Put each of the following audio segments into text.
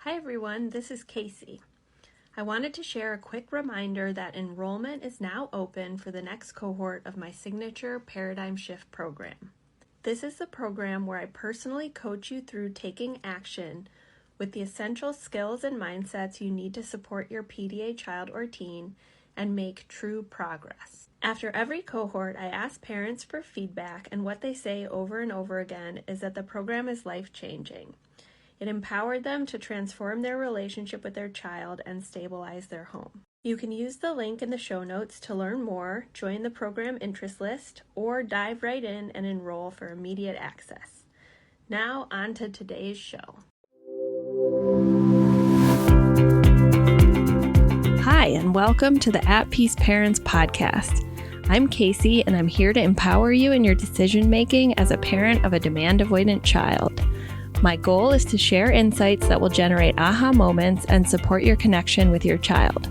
Hi everyone, this is Casey. I wanted to share a quick reminder that enrollment is now open for the next cohort of my signature Paradigm Shift program. This is the program where I personally coach you through taking action with the essential skills and mindsets you need to support your PDA child or teen and make true progress. After every cohort, I ask parents for feedback, and what they say over and over again is that the program is life-changing. It empowered them to transform their relationship with their child and stabilize their home. You can use the link in the show notes to learn more, join the program interest list, or dive right in and enroll for immediate access. Now, on to today's show. Hi, and welcome to the At Peace Parents podcast. I'm Casey, and I'm here to empower you in your decision-making as a parent of a demand-avoidant child. My goal is to share insights that will generate aha moments and support your connection with your child.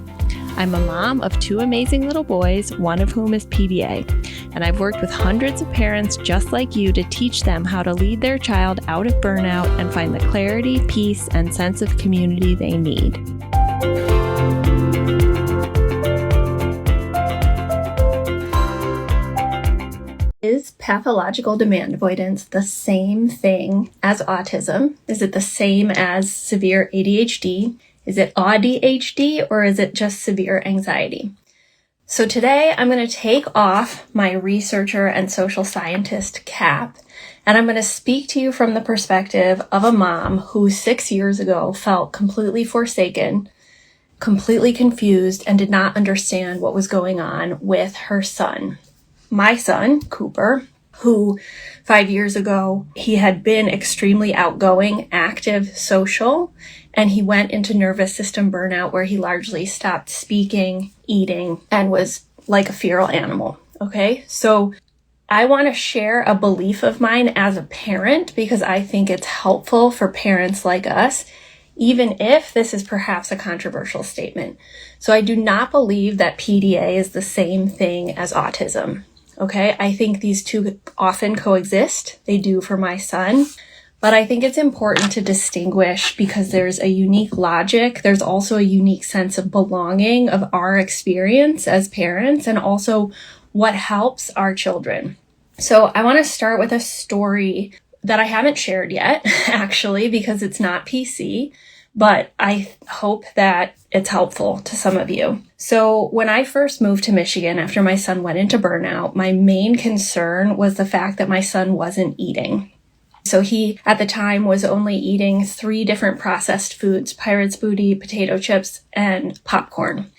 I'm a mom of two amazing little boys, one of whom is PDA, and I've worked with hundreds of parents just like you to teach them how to lead their child out of burnout and find the clarity, peace, and sense of community they need. Is pathological demand avoidance the same thing as autism? Is it the same as severe ADHD? Is it ADHD, or is it just severe anxiety? So today I'm going to take off my researcher and social scientist cap, and I'm going to speak to you from the perspective of a mom who 6 years ago felt completely forsaken, completely confused, and did not understand what was going on with her son. My son, Cooper, who 5 years ago, he had been extremely outgoing, active, social, and he went into nervous system burnout where he largely stopped speaking, eating, and was like a feral animal. Okay, so I want to share a belief of mine as a parent because I think it's helpful for parents like us, even if this is perhaps a controversial statement. So I do not believe that PDA is the same thing as autism. Okay, I think these two often coexist. They do for my son, but I think it's important to distinguish because there's a unique logic. There's also a unique sense of belonging of our experience as parents and also what helps our children. So I want to start with a story that I haven't shared yet, actually, because it's not PC. But I hope that it's helpful to some of you. So when I first moved to Michigan after my son went into burnout, my main concern was the fact that my son wasn't eating. So he, at the time, was only eating 3 different processed foods: Pirate's Booty, potato chips, and popcorn.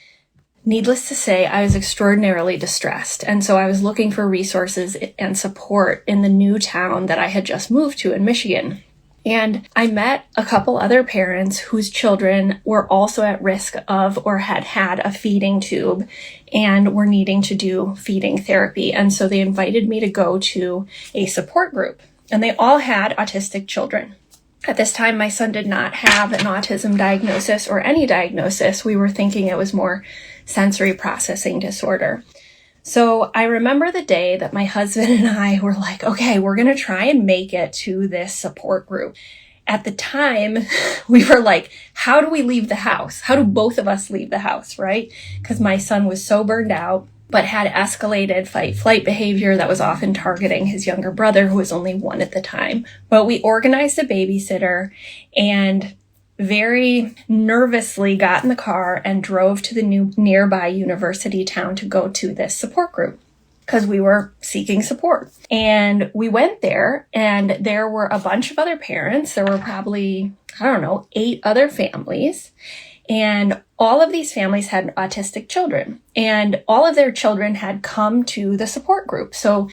Needless to say, I was extraordinarily distressed. And so I was looking for resources and support in the new town that I had just moved to in Michigan. And I met a couple other parents whose children were also at risk of or had had a feeding tube and were needing to do feeding therapy. And so they invited me to go to a support group. And they all had autistic children. At this time, my son did not have an autism diagnosis or any diagnosis. We were thinking it was more sensory processing disorder. So I remember the day that my husband and I were like, okay, we're going to try and make it to this support group. At the time, we were like, how do we leave the house? How do both of us leave the house, right? Because my son was so burned out, but had escalated fight-flight behavior that was often targeting his younger brother, who was only 1 at the time. But we organized a babysitter and very nervously got in the car and drove to the nearby university town to go to this support group because we were seeking support. And we went there, and there were a bunch of other parents. There were probably, 8 other families. And all of these families had autistic children, and all of their children had come to the support group. So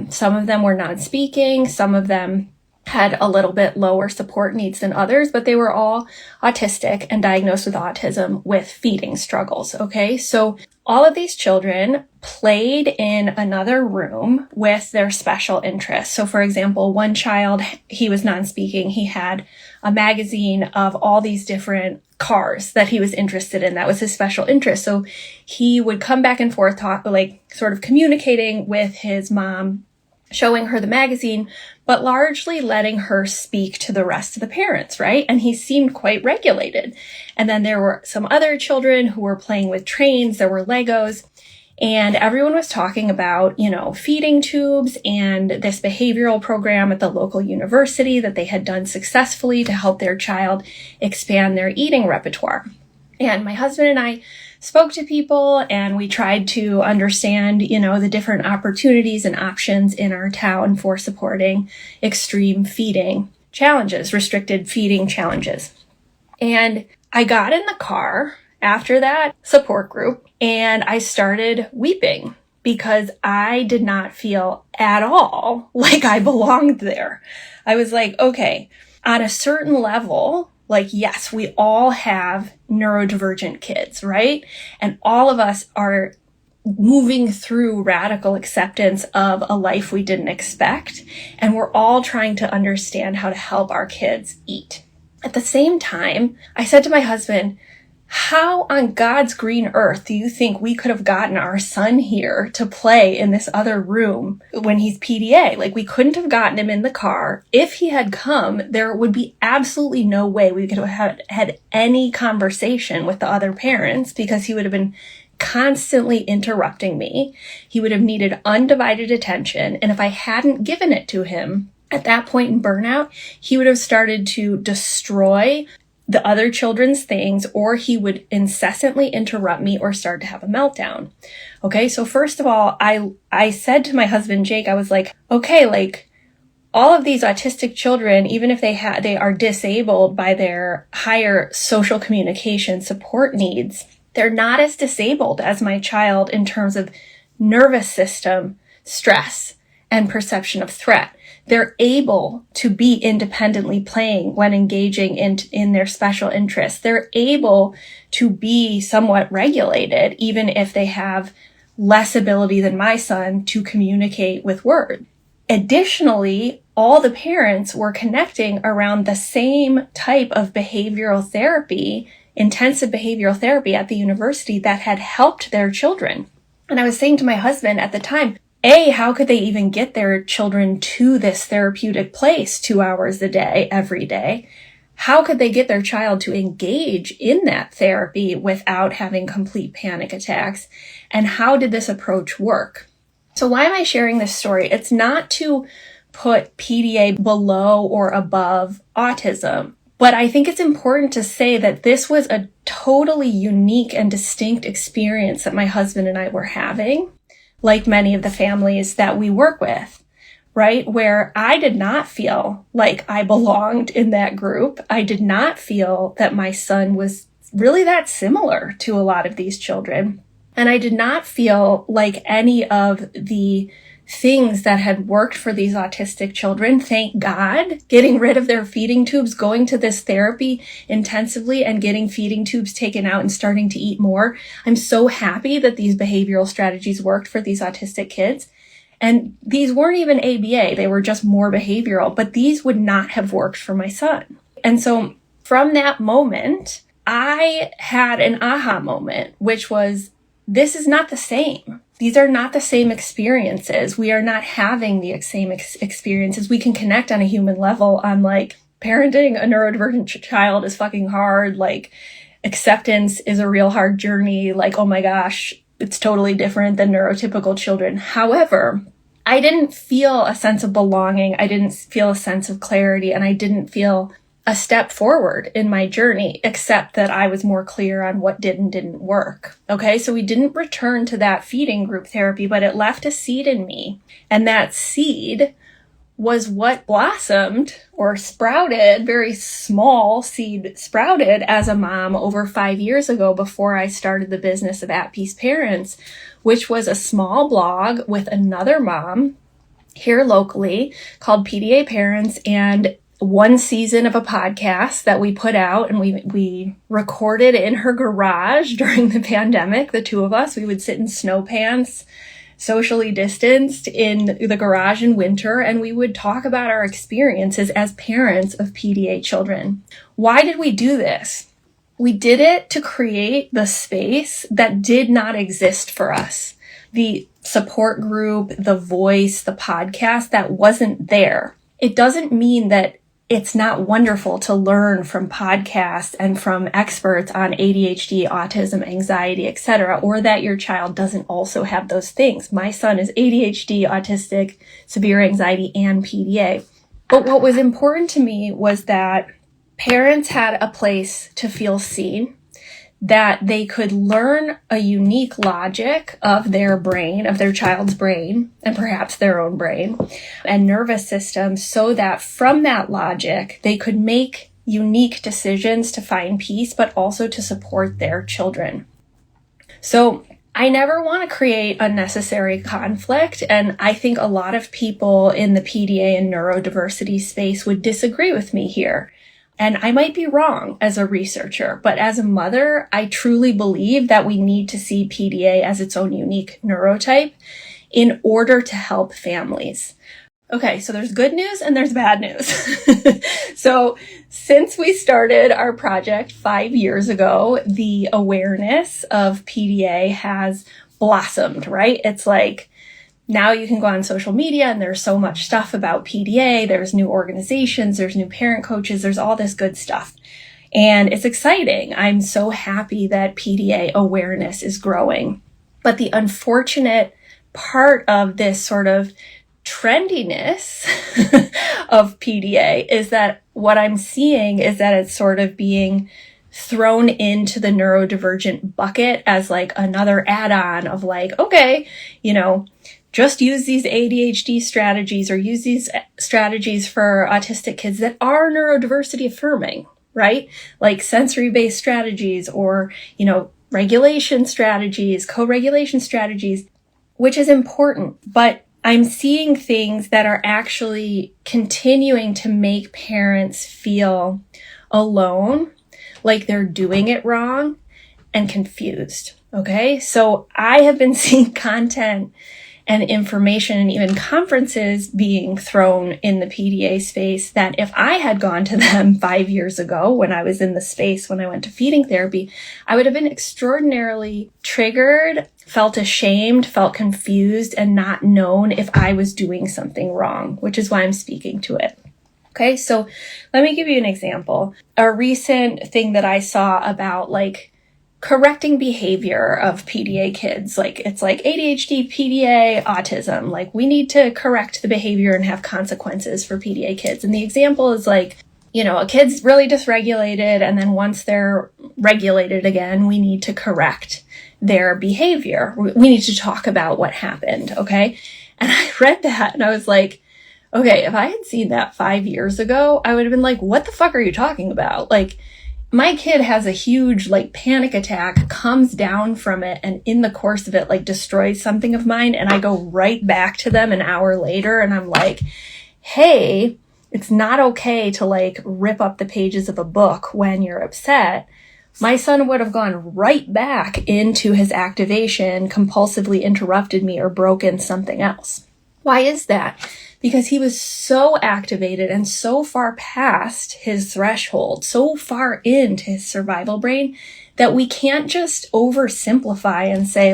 some of them were non-speaking, some of them had a little bit lower support needs than others, but they were all autistic and diagnosed with autism with feeding struggles, okay? So all of these children played in another room with their special interests. So for example, one child, he was non-speaking. He had a magazine of all these different cars that he was interested in. That was his special interest. So he would come back and forth, sort of communicating with his mom showing her the magazine, but largely letting her speak to the rest of the parents, right? And he seemed quite regulated. And then there were some other children who were playing with trains, there were Legos, and everyone was talking about, feeding tubes and this behavioral program at the local university that they had done successfully to help their child expand their eating repertoire. And my husband and I spoke to people and we tried to understand, the different opportunities and options in our town for supporting extreme feeding challenges, restricted feeding challenges. And I got in the car after that support group and I started weeping because I did not feel at all like I belonged there. I was like, okay, on a certain level, yes, we all have neurodivergent kids, right? And all of us are moving through radical acceptance of a life we didn't expect. And we're all trying to understand how to help our kids eat. At the same time, I said to my husband, how on God's green earth do you think we could have gotten our son here to play in this other room when he's PDA? We couldn't have gotten him in the car. If he had come, there would be absolutely no way we could have had any conversation with the other parents because he would have been constantly interrupting me. He would have needed undivided attention. And if I hadn't given it to him at that point in burnout, he would have started to destroy the other children's things, or he would incessantly interrupt me or start to have a meltdown. Okay, so first of all, I said to my husband, Jake, I was like, okay, all of these autistic children, even if they are disabled by their higher social communication support needs, they're not as disabled as my child in terms of nervous system, stress, and perception of threat. They're able to be independently playing when engaging in their special interests. They're able to be somewhat regulated, even if they have less ability than my son to communicate with words. Additionally, all the parents were connecting around the same type of behavioral therapy, intensive behavioral therapy at the university that had helped their children. And I was saying to my husband at the time, how could they even get their children to this therapeutic place 2 hours a day, every day? How could they get their child to engage in that therapy without having complete panic attacks? And how did this approach work? So why am I sharing this story? It's not to put PDA below or above autism, but I think it's important to say that this was a totally unique and distinct experience that my husband and I were having, like many of the families that we work with, right? Where I did not feel like I belonged in that group. I did not feel that my son was really that similar to a lot of these children. And I did not feel like any of the things that had worked for these autistic children, thank God, getting rid of their feeding tubes, going to this therapy intensively and getting feeding tubes taken out and starting to eat more. I'm so happy that these behavioral strategies worked for these autistic kids. And these weren't even ABA, they were just more behavioral, but these would not have worked for my son. And so from that moment, I had an aha moment, which was, this is not the same. These are not the same experiences. We are not having the same experiences. We can connect on a human level on parenting a neurodivergent child is fucking hard. Acceptance is a real hard journey. Oh my gosh, it's totally different than neurotypical children. However, I didn't feel a sense of belonging. I didn't feel a sense of clarity, and I didn't feel a step forward in my journey, except that I was more clear on what did and didn't work. Okay, so we didn't return to that feeding group therapy, but it left a seed in me. And that seed was what blossomed or sprouted, very small seed sprouted as a mom over 5 years ago before I started the business of At Peace Parents, which was a small blog with another mom here locally called PDA Parents, and one season of a podcast that we put out, and we recorded in her garage during the pandemic. The two of us, we would sit in snow pants, socially distanced in the garage in winter, and we would talk about our experiences as parents of PDA children. Why did we do this? We did it to create the space that did not exist for us. The support group, the voice, the podcast that wasn't there. It doesn't mean that it's not wonderful to learn from podcasts and from experts on ADHD, autism, anxiety, etc., or that your child doesn't also have those things. My son is ADHD, autistic, severe anxiety, and PDA. But what was important to me was that parents had a place to feel seen, that they could learn a unique logic of their brain, of their child's brain, and perhaps their own brain and nervous system, so that from that logic, they could make unique decisions to find peace, but also to support their children. So I never want to create unnecessary conflict, and I think a lot of people in the PDA and neurodiversity space would disagree with me here. And I might be wrong as a researcher, but as a mother, I truly believe that we need to see PDA as its own unique neurotype in order to help families. Okay, so there's good news and there's bad news. So since we started our project 5 years ago, the awareness of PDA has blossomed, right? It's like, now you can go on social media and there's so much stuff about PDA. There's new organizations, there's new parent coaches, there's all this good stuff. And it's exciting. I'm so happy that PDA awareness is growing. But the unfortunate part of this sort of trendiness of PDA is that what I'm seeing is that it's sort of being thrown into the neurodivergent bucket as like another add-on of like, okay, just use these ADHD strategies or use these strategies for autistic kids that are neurodiversity affirming, right? Like sensory-based strategies or, regulation strategies, co-regulation strategies, which is important. But I'm seeing things that are actually continuing to make parents feel alone, like they're doing it wrong and confused. Okay. So I have been seeing content and information and even conferences being thrown in the PDA space that if I had gone to them 5 years ago when I was in the space, when I went to feeding therapy, I would have been extraordinarily triggered, felt ashamed, felt confused, and not known if I was doing something wrong, which is why I'm speaking to it. Okay, so let me give you an example. A recent thing that I saw about correcting behavior of PDA kids. It's like ADHD, PDA, autism. We need to correct the behavior and have consequences for PDA kids. And the example is a kid's really dysregulated, and then once they're regulated again, we need to correct their behavior. We need to talk about what happened, okay? And I read that and I was like, okay, if I had seen that 5 years ago, I would have been like, what the fuck are you talking about? My kid has a huge panic attack, comes down from it, and in the course of it destroys something of mine, and I go right back to them an hour later and I'm like, hey, it's not okay to rip up the pages of a book when you're upset. My son would have gone right back into his activation, compulsively interrupted me, or broken something else. Why is that? Because he was so activated and so far past his threshold, so far into his survival brain, that we can't just oversimplify and say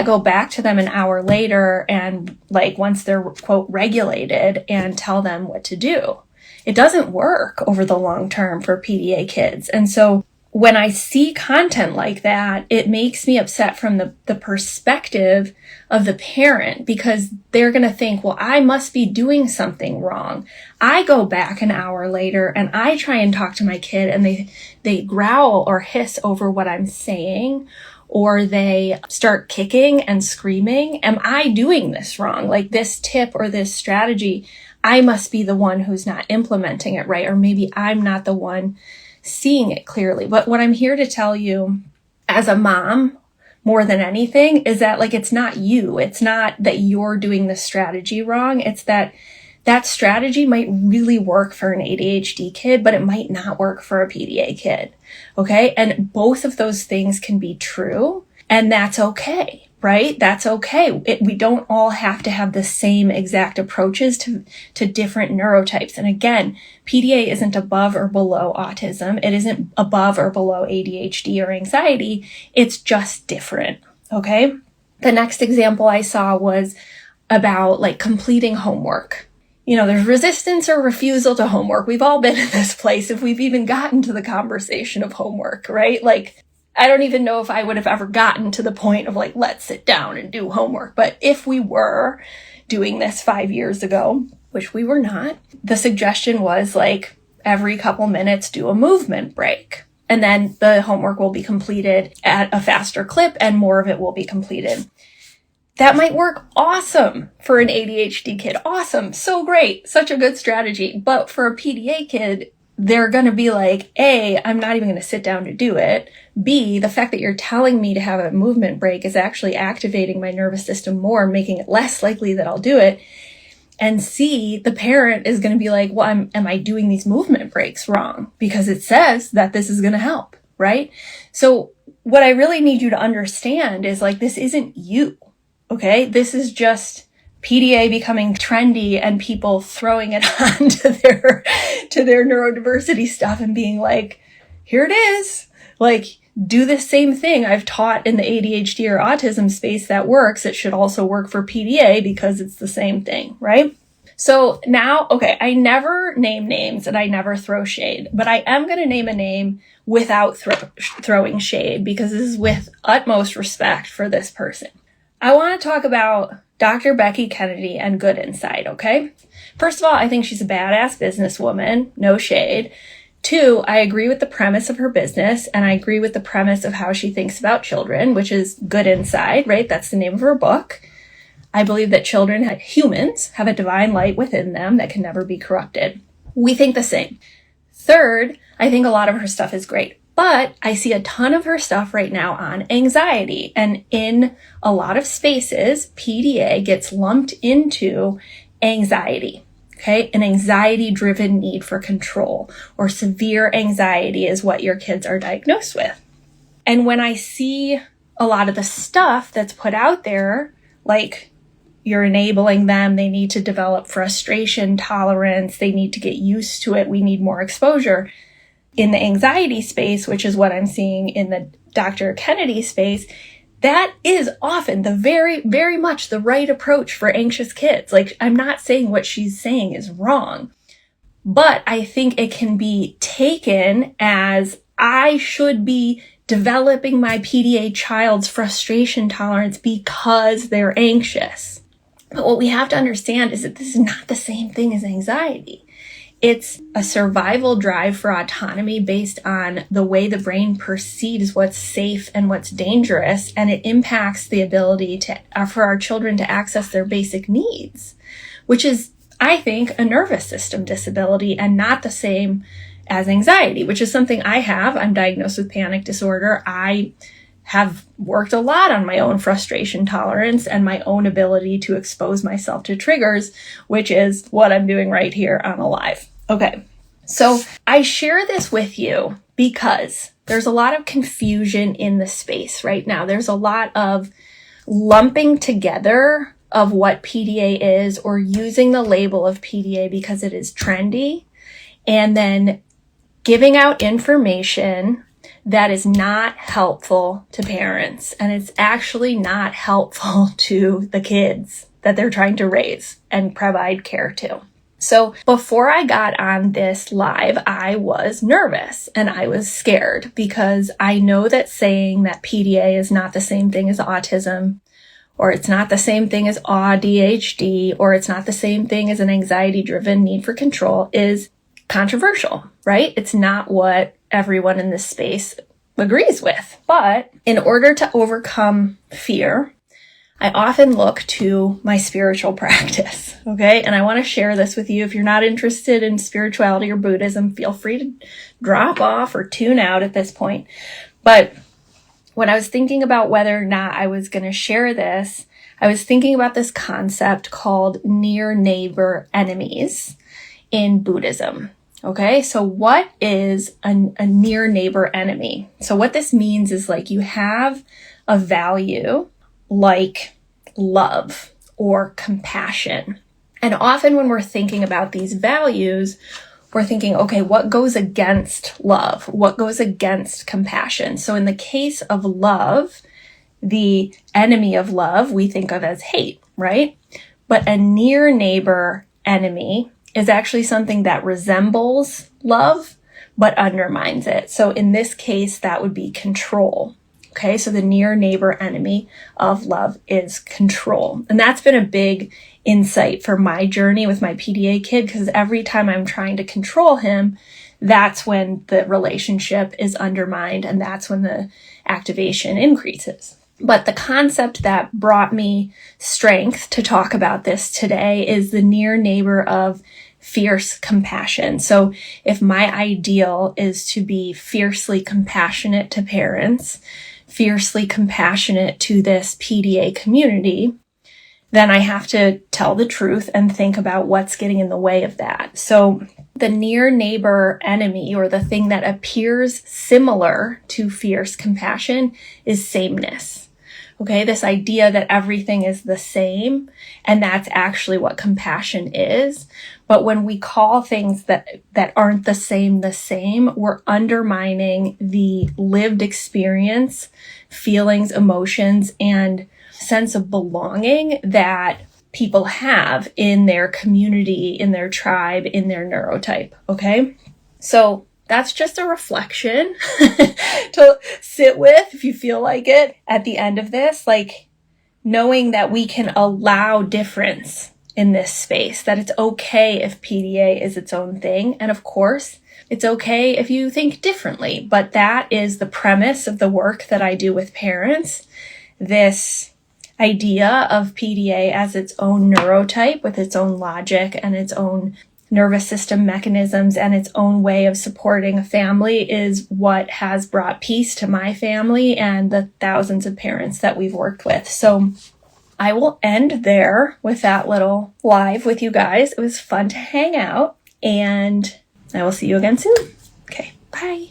go back to them an hour later and once they're, quote, regulated, and tell them what to do. It doesn't work over the long term for PDA kids. And so when I see content like that, it makes me upset from the perspective of the parent, because they're going to think, well, I must be doing something wrong. I go back an hour later and I try and talk to my kid and they growl or hiss over what I'm saying, or they start kicking and screaming. Am I doing this wrong? This tip or this strategy, I must be the one who's not implementing it right, or maybe I'm not the one seeing it clearly. But what I'm here to tell you as a mom, more than anything, is that it's not you. It's not that you're doing the strategy wrong. It's that strategy might really work for an ADHD kid, but it might not work for a PDA kid. Okay. And both of those things can be true, and that's okay. Right? That's okay. We don't all have to have the same exact approaches to different neurotypes. And again, PDA isn't above or below autism. It isn't above or below ADHD or anxiety. It's just different. Okay? The next example I saw was about like completing homework. You know, there's resistance or refusal to homework. We've all been in this place if we've even gotten to the conversation of homework, right? Like, I don't even know if I would have ever gotten to the point of like, let's sit down and do homework. But if we were doing this 5 years ago, which we were not, the suggestion was like every couple minutes do a movement break. And then the homework will be completed at a faster clip and more of it will be completed. That might work awesome for an ADHD kid. Awesome. So great. Such a good strategy. But for a PDA kid, they're going to be like, A, I'm not even going to sit down to do it. B, the fact that you're telling me to have a movement break is actually activating my nervous system more, making it less likely that I'll do it. And C, the parent is going to be like, well, am I doing these movement breaks wrong? Because it says that this is going to help, right? So what I really need you to understand is like, this isn't you. Okay, this is just PDA becoming trendy and people throwing it on to their neurodiversity stuff and being like, here it is. Like, do the same thing I've taught in the ADHD or autism space that works. It should also work for PDA because it's the same thing, right? So now, okay, I never name names and I never throw shade, but I am going to name a name without throwing shade because this is with utmost respect for this person. I want to talk about Dr. Becky Kennedy and Good Inside, okay? First of all, I think she's a badass businesswoman, no shade. 2, I agree with the premise of her business, and I agree with the premise of how she thinks about children, which is Good Inside, right? That's the name of her book. I believe that humans have a divine light within them that can never be corrupted. We think the same. 3rd, I think a lot of her stuff is great. But I see a ton of her stuff right now on anxiety. And in a lot of spaces, PDA gets lumped into anxiety, okay? An anxiety-driven need for control or severe anxiety is what your kids are diagnosed with. And when I see a lot of the stuff that's put out there, like you're enabling them, they need to develop frustration tolerance, they need to get used to it, we need more exposure. In the anxiety space, which is what I'm seeing in the Dr. Kennedy space, that is often the very, very much the right approach for anxious kids. Like, I'm not saying what she's saying is wrong, but I think it can be taken as I should be developing my PDA child's frustration tolerance because they're anxious. But what we have to understand is that this is not the same thing as anxiety. It's a survival drive for autonomy based on the way the brain perceives what's safe and what's dangerous, and it impacts the ability for our children to access their basic needs, which is, I think, a nervous system disability and not the same as anxiety, which is something I have. I'm diagnosed with panic disorder. I have worked a lot on my own frustration tolerance and my own ability to expose myself to triggers, which is what I'm doing right here on Alive. Okay, so I share this with you because there's a lot of confusion in the space right now. There's a lot of lumping together of what PDA is or using the label of PDA because it is trendy and then giving out information that is not helpful to parents, and it's actually not helpful to the kids that they're trying to raise and provide care to. So before I got on this live, I was nervous and I was scared because I know that saying that PDA is not the same thing as autism, or it's not the same thing as ADHD, or it's not the same thing as an anxiety-driven need for control is controversial, right? It's not what everyone in this space agrees with. But in order to overcome fear, I often look to my spiritual practice, okay? And I want to share this with you. If you're not interested in spirituality or Buddhism, feel free to drop off or tune out at this point. But when I was thinking about whether or not I was going to share this, I was thinking about this concept called near neighbor enemies in Buddhism. Okay, so what is a near neighbor enemy? So what this means is like you have a value like love or compassion. And often when we're thinking about these values, we're thinking, okay, what goes against love? What goes against compassion? So in the case of love, the enemy of love we think of as hate, right? But a near neighbor enemy is actually something that resembles love, but undermines it. So in this case, that would be control. Okay, so the near neighbor enemy of love is control. And that's been a big insight for my journey with my PDA kid, because every time I'm trying to control him, that's when the relationship is undermined and that's when the activation increases. But the concept that brought me strength to talk about this today is the near neighbor of fierce compassion. So if my ideal is to be fiercely compassionate to parents, fiercely compassionate to this PDA community, then I have to tell the truth and think about what's getting in the way of that. So the near neighbor enemy, or the thing that appears similar to fierce compassion, is sameness. Okay, this idea that everything is the same, and that's actually what compassion is. But when we call things that aren't the same, we're undermining the lived experience, feelings, emotions, and sense of belonging that people have in their community, in their tribe, in their neurotype. Okay, so that's just a reflection to sit with if you feel like it at the end of this, like knowing that we can allow difference in this space, that it's okay if PDA is its own thing. And of course, it's okay if you think differently, but that is the premise of the work that I do with parents. This idea of PDA as its own neurotype with its own logic and its own nervous system mechanisms and its own way of supporting a family is what has brought peace to my family and the thousands of parents that we've worked with. So I will end there with that little live with you guys. It was fun to hang out, and I will see you again soon. Okay, bye.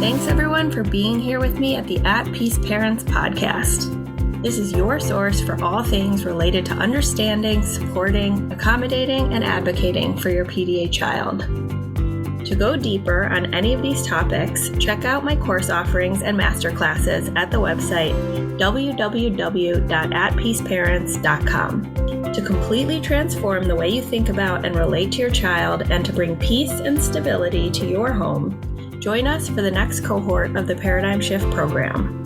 Thanks everyone for being here with me at the At Peace Parents podcast. This is your source for all things related to understanding, supporting, accommodating, and advocating for your PDA child. To go deeper on any of these topics, check out my course offerings and masterclasses at the website www.atpeaceparents.com. To completely transform the way you think about and relate to your child and to bring peace and stability to your home, join us for the next cohort of the Paradigm Shift program.